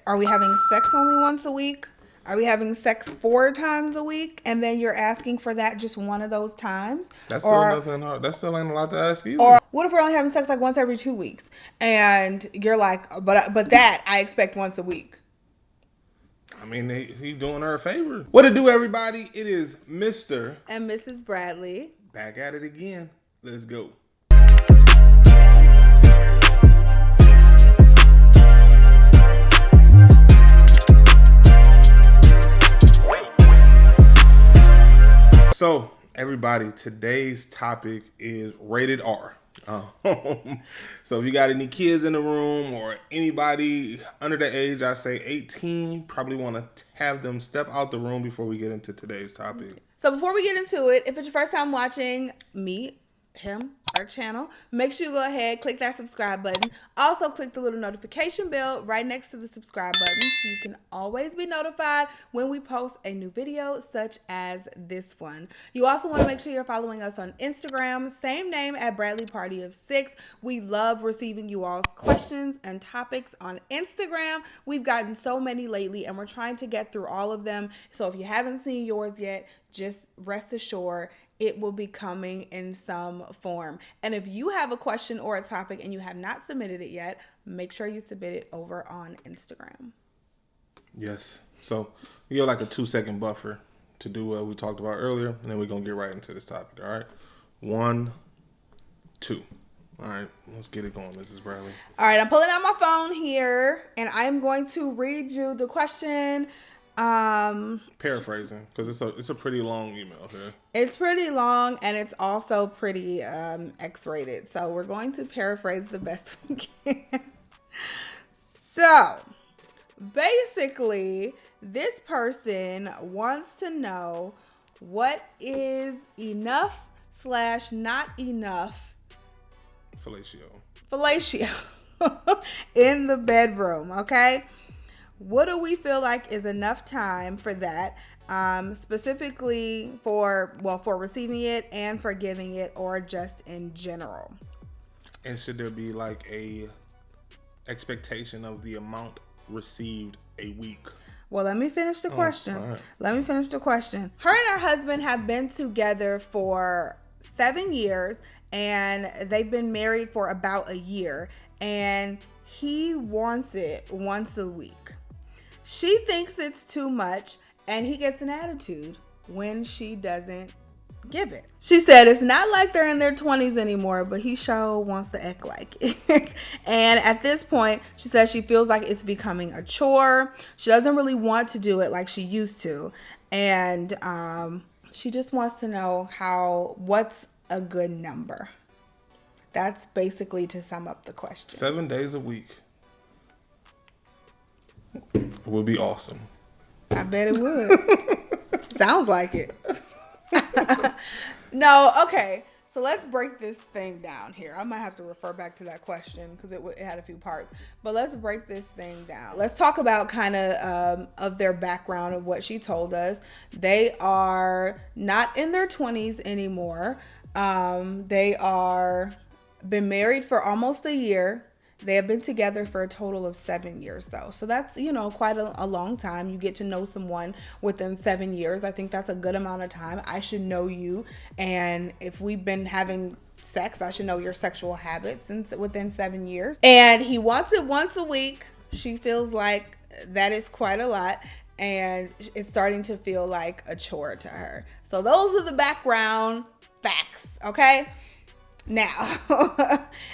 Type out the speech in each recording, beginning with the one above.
Are we having sex only once a week? Are we having sex 4 times a week? And then you're asking for that just one of those times? That's still Or nothing hard. That still ain't a lot to ask either. or what if we're only having sex like once every 2 weeks? And you're like, but that I expect once a week. I mean, he's doing her a favor. What to do, everybody? It is Mr. And Mrs. Bradley. Back at it again. Let's go. So, everybody, today's topic is rated R. So if you got any kids in the room or anybody under the age, I say 18, probably want to have them step out the room before we get into today's topic. So before we get into it, if it's your first time watching our channel, make sure you go ahead, click that subscribe button. Also click the little notification bell right next to the subscribe button so you can always be notified when we post a new video such as this one. You also want to make sure you're following us on Instagram, same name at Bradley Party of 6. We love receiving you all's questions and topics on Instagram. We've gotten so many lately and we're trying to get through all of them. So if you haven't seen yours yet, just rest assured it will be coming in some form. And if you have a question or a topic and you have not submitted it yet, make sure you submit it over on Instagram. Yes. So we get like a 2-second buffer to do what we talked about earlier, and then we're going to get right into this topic. All right. 1, 2. All right. Let's get it going, Mrs. Bradley. All right. I'm pulling out my phone here, and I'm going to read you the question. Paraphrasing, because it's a pretty long email here. It's pretty long and it's also pretty X-rated, so we're going to paraphrase the best we can. So basically this person wants to know what is enough/not enough fellatio in the bedroom. Okay, what do we feel like is enough time for that? Specifically for receiving it and for giving it, or just in general. And should there be like a expectation of the amount received a week? Well, let me finish the question. Her and her husband have been together for 7 years and they've been married for about a year, and he wants it once a week. She thinks it's too much, and he gets an attitude when she doesn't give it. She said it's not like they're in their 20s anymore, but he sure wants to act like it. And at this point, she says she feels like it's becoming a chore. She doesn't really want to do it like she used to. And she just wants to know what's a good number. That's basically to sum up the question. 7 days a week would be awesome. I bet it would. Sounds like it. No, okay. So let's break this thing down here. I might have to refer back to that question because it had a few parts. But let's break this thing down. Let's talk about kind of their background of what she told us. They are not in their 20s anymore. They are been married for almost a year. They have been together for a total of 7 years, though. So that's, quite a long time. You get to know someone within 7 years. I think that's a good amount of time. I should know you. And if we've been having sex, I should know your sexual habits within 7 years. And he wants it once a week. She feels like that is quite a lot. And it's starting to feel like a chore to her. So those are the background facts, okay? Now,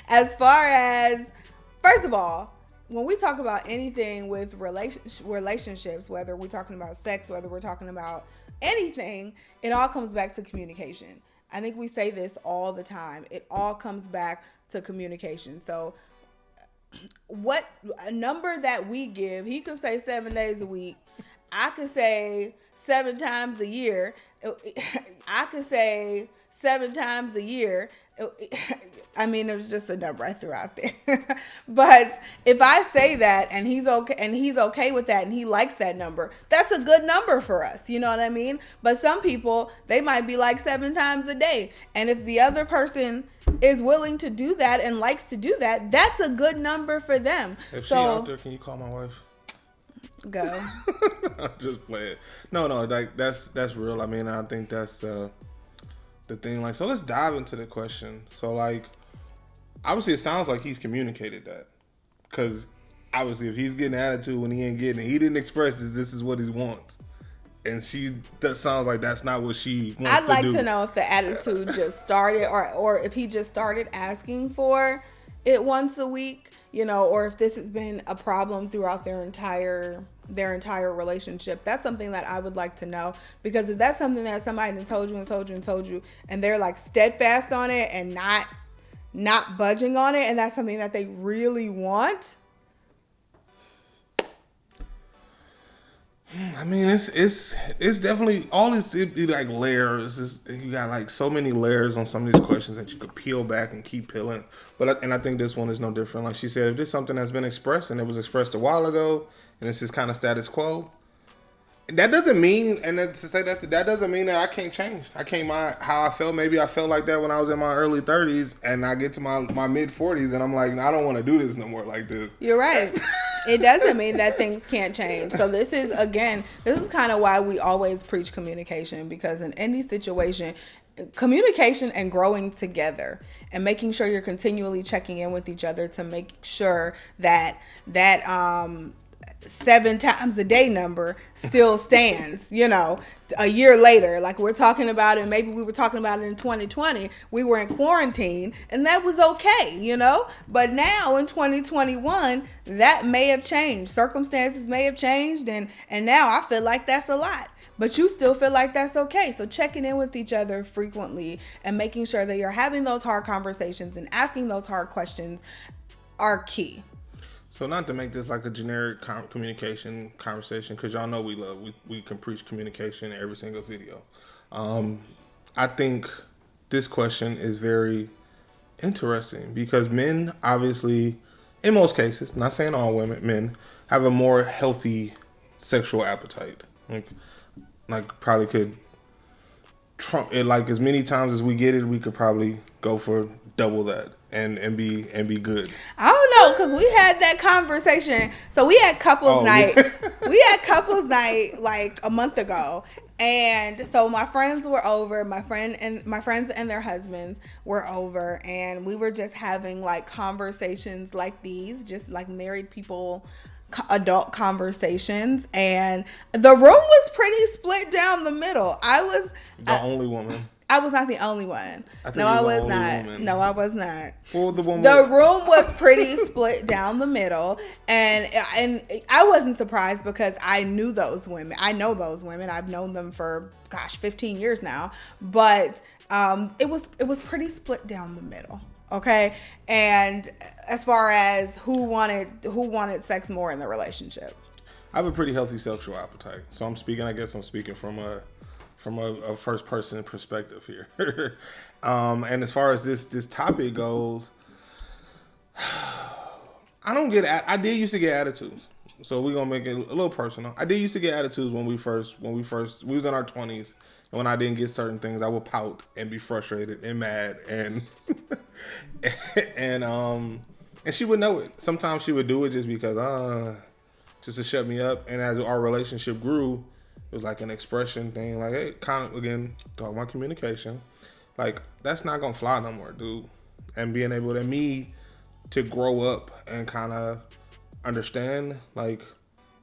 as far as... First of all, when we talk about anything with relationships, whether we're talking about sex, whether we're talking about anything, it all comes back to communication. I think we say this all the time. It all comes back to communication. So what a number that we give, he could say 7 days a week. I could say 7 times a year. I could say 7 times a year. I mean, it was just a number I threw out there. But if I say that and he's okay with that and he likes that number, that's a good number for us. You know what I mean? But some people, they might be like 7 times a day. And if the other person is willing to do that and likes to do that, that's a good number for them. If she out there, can you call my wife? Go. I'm just playing. No, like that's real. I mean, I think that's the thing. Like, so let's dive into the question. So, like, obviously, it sounds like he's communicated that, because obviously, if he's getting attitude when he ain't getting it, he didn't express this is what he wants, and that sounds like that's not what she wants I'd like to do. to know if the attitude just started, or if he just started asking for it once a week, or if this has been a problem throughout their entire relationship. That's something that I would like to know, because if that's something that somebody done told you, and they're like steadfast on it and not budging on it, and that's something that they really want. I mean, it's definitely all this like layers. You got like so many layers on some of these questions that you could peel back and keep peeling. And I think this one is no different. Like she said, if there's something that's been expressed and it was expressed a while ago, and it's just kind of status quo, that doesn't mean, and to say that doesn't mean that I can't change. I can't mind how I felt. Maybe I felt like that when I was in my early 30s, and I get to my mid 40s, and I'm like, I don't want to do this no more like this. You're right. It doesn't mean that things can't change. So this is kind of why we always preach communication, because in any situation, communication and growing together and making sure you're continually checking in with each other to make sure that 7 times a day number still stands, a year later. Like we're talking about it, maybe we were talking about it in 2020, we were in quarantine, and that was okay, but now in 2021, that may have changed. Circumstances may have changed, and now I feel like that's a lot, but you still feel like that's okay. So checking in with each other frequently and making sure that you're having those hard conversations and asking those hard questions are key. So not to make this like a generic communication conversation, because y'all know we can preach communication in every single video. I think this question is very interesting because men, obviously, in most cases, not saying all women, men have a more healthy sexual appetite. Like probably could trump it. Like as many times as we get it, we could probably go for double that. And be good. I don't know, because we had that conversation. So we had couples night. Yeah. We had couples night like a month ago, and so my friends were over. My friends and their husbands were over, and we were just having like conversations like these, just like married people, adult conversations, and the room was pretty split down the middle. I was the only woman. I was not the only one. No, I was not. Woman. No, I was not. Well, the room was pretty split down the middle, and I wasn't surprised because I knew those women. I know those women. I've known them for 15 years now. But it was pretty split down the middle. Okay, and as far as who wanted sex more in the relationship, I have a pretty healthy sexual appetite. So I'm speaking from a first person perspective here. And as far as this topic goes, I did used to get attitudes. So we're gonna make it a little personal. I did used to get attitudes when we was in our 20s, and when I didn't get certain things, I would pout and be frustrated and mad and and she would know it. Sometimes she would do it just because just to shut me up. And as our relationship grew, it was like an expression thing, like, hey, kind of, again, talking about communication. Like, that's not going to fly no more, dude. And being able to grow up and kind of understand, like,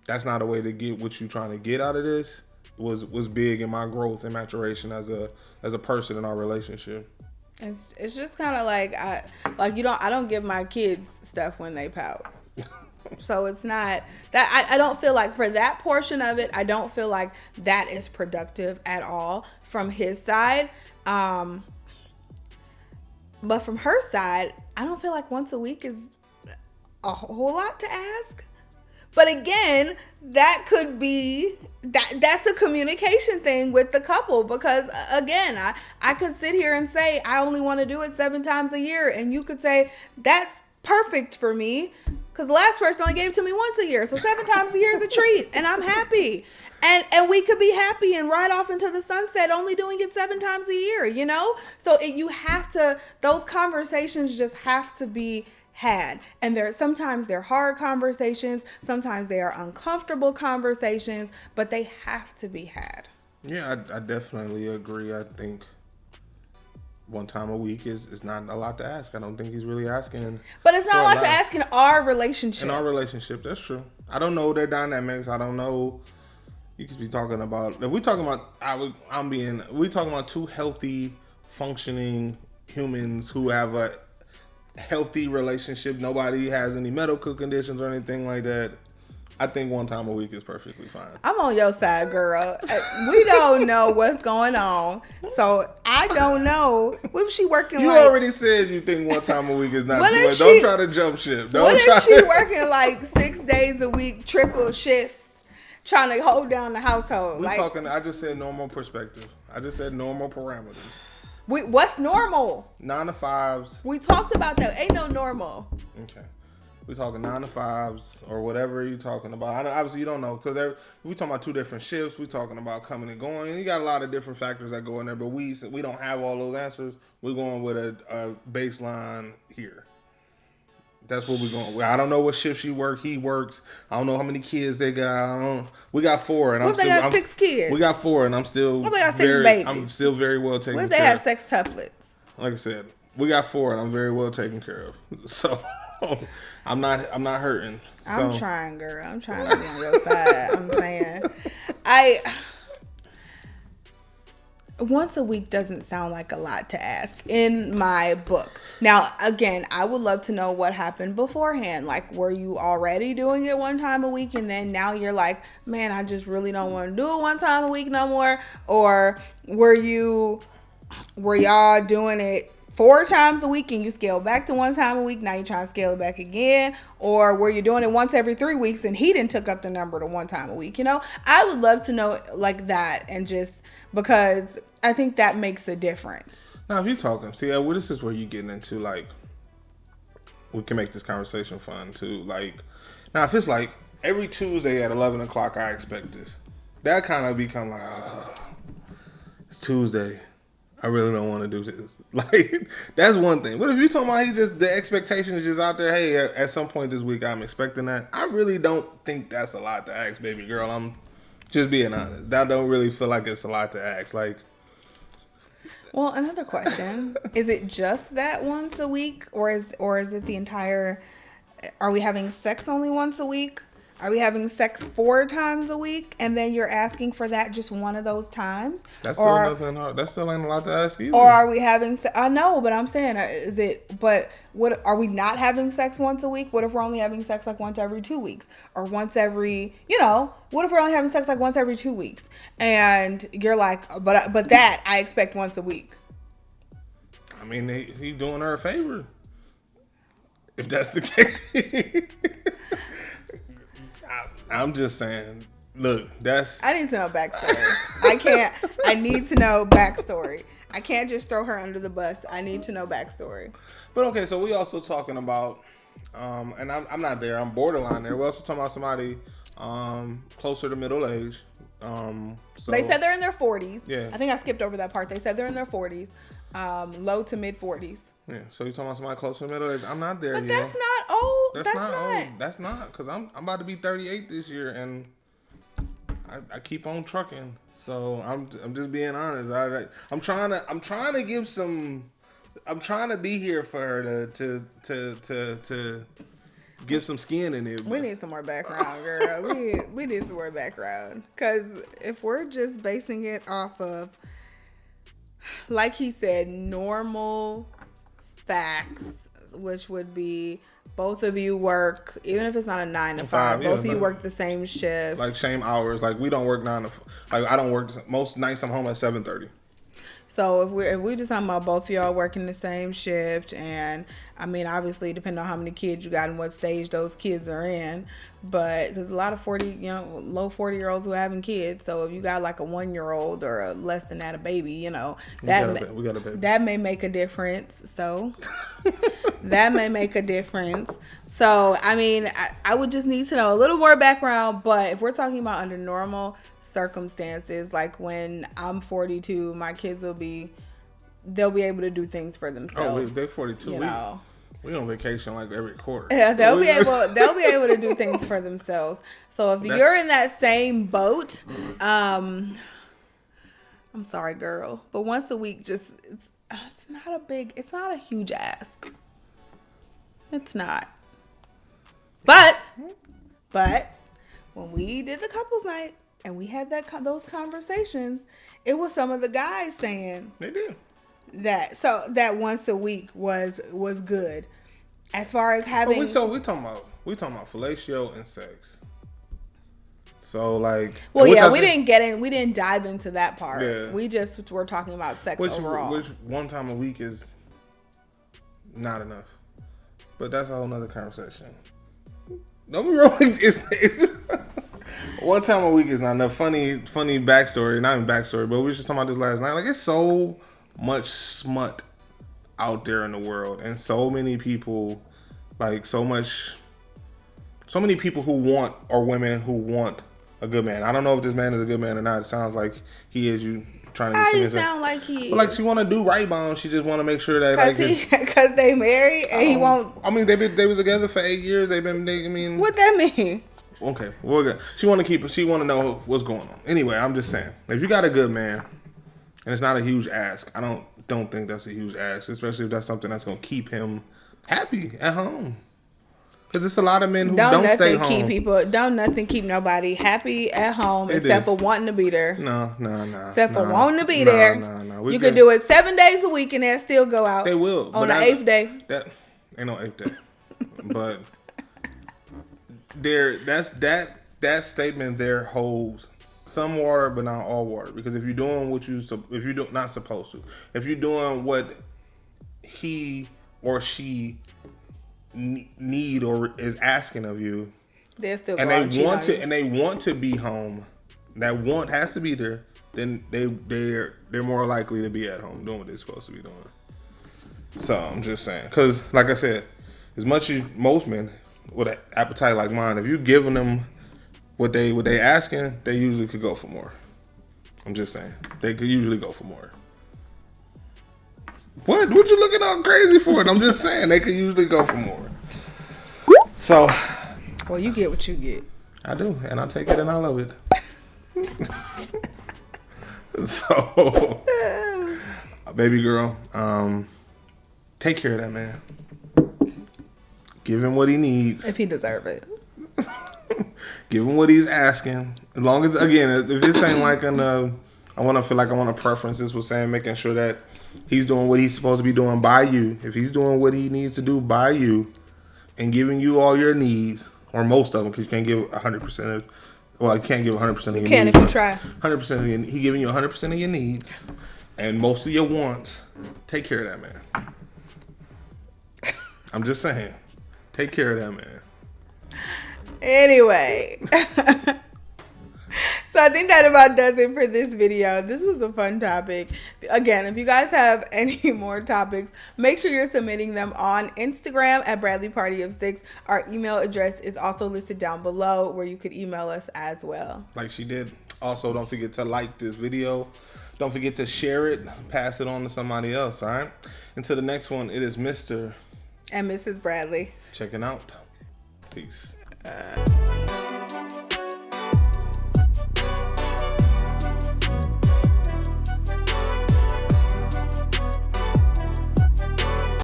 that's not a way to get what you're trying to get out of this was big in my growth and maturation as a person in our relationship. It's just kind of like, I don't give my kids stuff when they pout. So it's not that I don't feel like for that portion of it, I don't feel like that is productive at all from his side. But from her side, I don't feel like once a week is a whole lot to ask. But again, that could be that's a communication thing with the couple, because again, I could sit here and say I only want to do it 7 times a year, and you could say that's perfect for me because the last person only gave it to me once a year, so 7 times a year is a treat, and I'm happy. And we could be happy and ride off into the sunset only doing it 7 times a year, So you have to, those conversations just have to be had. And sometimes they're hard conversations, sometimes they are uncomfortable conversations, but they have to be had. Yeah, I definitely agree. I think one time a week is not a lot to ask. I don't think he's really asking. But it's not a lot to ask in our relationship. In our relationship, that's true. I don't know their dynamics. I don't know. You could be talking about, if we talking about, we talking about two healthy, functioning humans who have a healthy relationship. Nobody has any medical conditions or anything like that. I think one time a week is perfectly fine. I'm on your side, girl. We don't know what's going on, so I don't know. What if she working? You already said you think one time a week is not too much. Don't try to jump ship. What if she working like 6 days a week, triple shifts, trying to hold down the household? I just said normal perspective. I just said normal parameters. What's normal? 9 to 5s. We talked about that. Ain't no normal. Okay. We talking 9 to 5s or whatever you talking about. Obviously, you don't know because we talking about two different shifts. We talking about coming and going. And you got a lot of different factors that go in there. But we don't have all those answers. We're going with a baseline here. That's what we're going with. I don't know what shift he works. I don't know how many kids they got. We got 4, and what if they got 6 kids? We got 4, and I'm still. What if they got 6 babies? I'm still very well taken care of. What if they had sextuplets? Like I said, we got 4, and I'm very well taken care of. So. I'm not hurting. So. I'm trying, girl. I'm trying to be on your side. I'm saying, once a week doesn't sound like a lot to ask in my book. Now, again, I would love to know what happened beforehand. Like, were you already doing it one time a week, and then now you're like, man, I just really don't want to do it one time a week no more? Or were y'all doing it 4 times a week and you scale back to 1 time a week, now you're trying to scale it back again? Or were you doing it once every 3 weeks and he didn't took up the number to 1 time a week? I would love to know like that, and just because I think that makes a difference. Now, if you're talking, this is where you're getting into, like, we can make this conversation fun too. Like, now if it's like every Tuesday at 11 o'clock, I expect this. That kind of become like, it's Tuesday. I really don't want to do this. Like, that's one thing. But if you're talking about the expectation is just out there, hey, at some point this week I'm expecting that. I really don't think that's a lot to ask, baby girl. I'm just being honest. That don't really feel like it's a lot to ask. Like, well, another question. Is it just that once a week, or is it the entire, are we having sex only once a week? Are we having sex 4 times a week, and then you're asking for that just one of those times? That's still nothing hard. That still ain't a lot to ask either. Or are we having? I know, but I'm saying, is it? But what are we not having sex once a week? What if we're only having sex like once every 2 weeks, or once every? What if we're only having sex like once every 2 weeks? And you're like, but that I expect once a week. I mean, he's doing her a favor. If that's the case. I'm just saying, look, I need to know backstory. I need to know backstory. I can't just throw her under the bus. I need to know backstory. But okay, so we also talking about, and I'm not there, I'm borderline there. We're also talking about somebody closer to middle age. So they said they're in their 40s. Yeah. I think I skipped over that part. They said they're in their 40s, low to mid 40s. Yeah, so you're talking about somebody closer to middle age. I'm not there yet. But that's not old. That's not old. That's not, because I'm about to be 38 this year, and I keep on trucking. So I'm just being honest. I'm trying to give some. I'm trying to be here for her to give some skin in it. We need some more background, girl. we need some more background, because if we're just basing it off of, like he said, normal facts, which would be both of you work, even if it's not a 9 to 5, both of you work the same shift, like same hours. Like, we don't work 9 to 5. Like, I don't work, most nights I'm home at 7:30. So if we just talking about both of y'all working the same shift, and I mean, obviously depending on how many kids you got and what stage those kids are in, but there's a lot of low 40-year-olds who are having kids. So if you got like a 1-year-old or less than that, a baby, we got a baby. That may make a difference. So that may make a difference. So I mean, I would just need to know a little more background. But if we're talking about under normal circumstances, like when I'm 42, my kids they'll be able to do things for themselves. Oh, they're 42. We on vacation like every quarter. Yeah, they'll be able to do things for themselves. So if you're in that same boat, I'm sorry, girl, but once a week, it's not a huge ask. It's not. But when we did the couples night and we had those conversations, it was some of the guys saying they did that once a week was good. As far as having, we talking about fellatio and sex. So like, well, yeah, we didn't dive into that part. Yeah. We just were talking about sex overall. Which one time a week is not enough, but that's a whole nother conversation. Don't be wrong. It's one time a week is not enough. Funny backstory, not even backstory, but we were just talking about this last night. Like, it's so much smut out there in the world, and so many people, like so many people who want, or women who want a good man. I don't know if this man is a good man or not. It sounds like he is. You trying to get sound like he is. But like, she want to do right by him. She just want to make sure that because they married and he won't. I mean, they was together for 8 years. What that mean? Okay, well, good. She want to know what's going on. Anyway, I'm just saying, if you got a good man and it's not a huge ask, I don't think that's a huge ask, especially if that's something that's gonna keep him happy at home. Because it's a lot of men who don't stay home. Don't nothing keep nobody happy at home except for wanting to be there. No. Except for wanting to be there. No. You can do it 7 days a week and they'll still go out. They will. On the 8th day. That ain't no 8th day. But that statement there holds some water, but not all water. Because if you're doing not supposed to, if you're doing what he or she need or is asking of you, they're still and they want to be home, that want has to be there, then they're more likely to be at home doing what they're supposed to be doing. So I'm just saying, because like I said, as much as most men with an appetite like mine, if you giving them what they asking, they usually could go for more. I'm just saying, they could usually go for more. What you looking all crazy for? I'm just saying, they could usually go for more. So, well, you get what you get. I do, and I take it and I love it. So, baby girl, take care of that man. Give him what he needs. If he deserves it. Give him what he's asking. As long as, again, if this ain't like I want to feel like I want to preference this with saying making sure that he's doing what he's supposed to be doing by you. If he's doing what he needs to do by you and giving you all your needs, or most of them, because you can't give 100% of, well, you can't give 100% of your needs. You can if you try. 100% of your, he giving you 100% of your needs and most of your wants. Take care of that man. I'm just saying. Take care of that man. Anyway. So I think that about does it for this video. This was a fun topic. Again, if you guys have any more topics, make sure you're submitting them on Instagram at Bradley Party of 6. Our email address is also listed down below where you could email us as well. Like she did. Also, don't forget to like this video. Don't forget to share it. Pass it on to somebody else, all right? Until the next one, it is Mr. and Mrs. Bradley. Checking out. Peace.